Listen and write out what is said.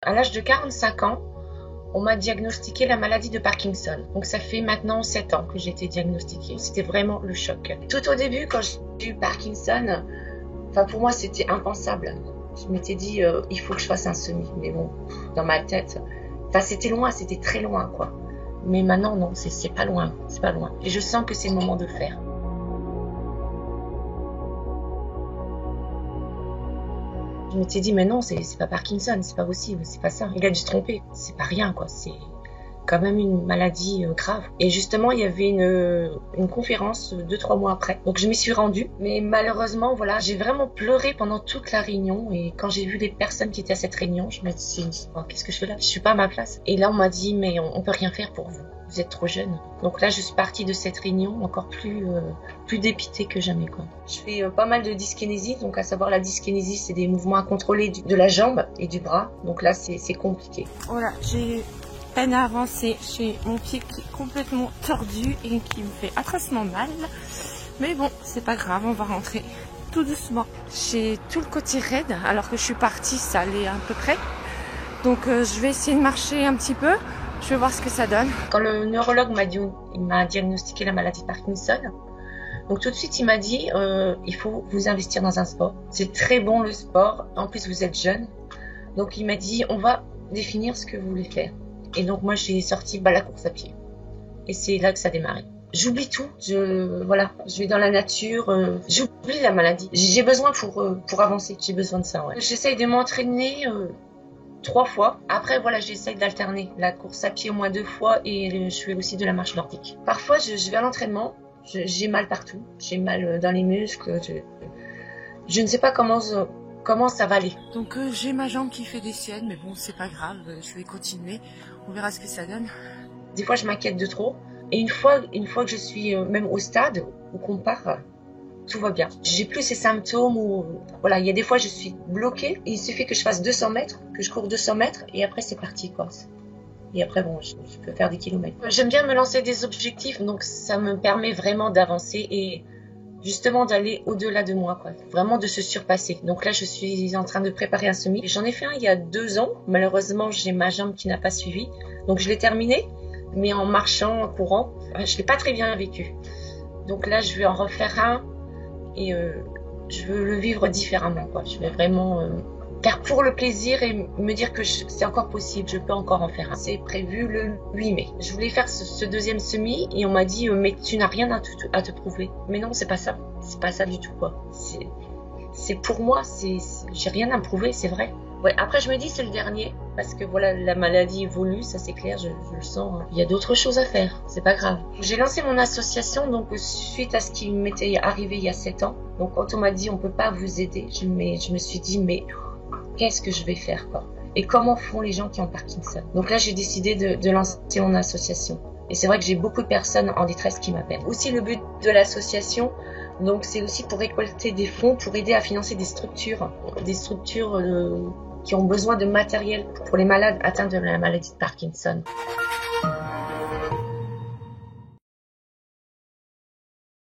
À l'âge de 45 ans, on m'a diagnostiqué la maladie de Parkinson. Donc ça fait maintenant 7 ans que j'ai été diagnostiquée. C'était vraiment le choc. Tout au début, quand j'ai eu Parkinson, pour moi c'était impensable. Je m'étais dit, il faut que je fasse un semi. Mais bon, dans ma tête, c'était loin, c'était très loin, quoi. Mais maintenant, non, c'est pas loin, c'est pas loin. Et je sens que c'est le moment de le faire. Je m'étais dit, mais non, c'est pas Parkinson, c'est pas possible, c'est pas ça. Il a dû se tromper, c'est pas rien, quoi. C'est quand même une maladie grave. Et justement, il y avait une conférence 2-3 mois après. Donc je m'y suis rendue. Mais malheureusement, voilà, j'ai vraiment pleuré pendant toute la réunion. Et quand j'ai vu les personnes qui étaient à cette réunion, je me suis dit, oh, qu'est-ce que je fais là? Je suis pas à ma place. Et là, on m'a dit, mais on peut rien faire pour vous. Vous êtes trop jeune. Donc là, je suis partie de cette réunion encore plus dépitée que jamais, quoi. Je fais pas mal de dyskinésie. Donc à savoir, la dyskinésie, c'est des mouvements incontrôlés de la jambe et du bras. Donc là, c'est compliqué. Voilà, j'ai peine à avancer. J'ai mon pied qui est complètement tordu et qui me fait atrocement mal. Mais bon, c'est pas grave, on va rentrer tout doucement. J'ai tout le côté raide, alors que je suis partie, ça allait à peu près. Donc je vais essayer de marcher un petit peu. Je vais voir ce que ça donne. Quand le neurologue m'a diagnostiqué la maladie de Parkinson, donc tout de suite il m'a dit il faut vous investir dans un sport. C'est très bon le sport, en plus vous êtes jeune. Donc il m'a dit on va définir ce que vous voulez faire. Et donc moi j'ai sorti la course à pied. Et c'est là que ça a démarré. J'oublie tout, je vais dans la nature, j'oublie la maladie. J'ai besoin pour avancer, j'ai besoin de ça. Ouais. J'essaye de m'entraîner 3 fois. Après, j'essaye d'alterner la course à pied au moins 2 fois et je fais aussi de la marche nordique. Parfois, je vais à l'entraînement, j'ai mal partout, j'ai mal dans les muscles, je ne sais pas comment ça va aller. Donc j'ai ma jambe qui fait des siennes, mais bon, c'est pas grave, je vais continuer, on verra ce que ça donne. Des fois, je m'inquiète de trop. Et une fois que je suis même au stade où qu'on part, tout va bien. J'ai plus ces symptômes où, il y a des fois je suis bloquée et il suffit que je fasse 200 mètres, que je cours 200 mètres et après c'est parti, quoi. Et après, je peux faire des kilomètres. J'aime bien me lancer des objectifs, donc ça me permet vraiment d'avancer et justement d'aller au-delà de moi, quoi. Vraiment de se surpasser. Donc là, je suis en train de préparer un semi. J'en ai fait un il y a 2 ans. Malheureusement, j'ai ma jambe qui n'a pas suivi. Donc je l'ai terminé, mais en marchant, en courant, je l'ai pas très bien vécu. Donc là, je vais en refaire un. Et je veux le vivre différemment, quoi. Je vais vraiment faire pour le plaisir et me dire que c'est encore possible, je peux encore en faire un. C'est prévu le 8 mai. Je voulais faire ce deuxième semi et on m'a dit mais tu n'as rien à te prouver. Mais non, c'est pas ça. C'est pas ça du tout, quoi. C'est pour moi, j'ai rien à me prouver, c'est vrai. Ouais, après je me dis c'est le dernier parce que la maladie évolue, ça c'est clair, je le sens. Il y a d'autres choses à faire, c'est pas grave. J'ai lancé mon association donc suite à ce qui m'était arrivé il y a 7 ans. Donc quand on m'a dit on peut pas vous aider, je me suis dit mais qu'est-ce que je vais faire, quoi? Et comment font les gens qui ont Parkinson? Donc là j'ai décidé de lancer mon association. Et c'est vrai que j'ai beaucoup de personnes en détresse qui m'appellent. Aussi le but de l'association, donc c'est aussi pour récolter des fonds pour aider à financer des structures qui ont besoin de matériel pour les malades atteints de la maladie de Parkinson.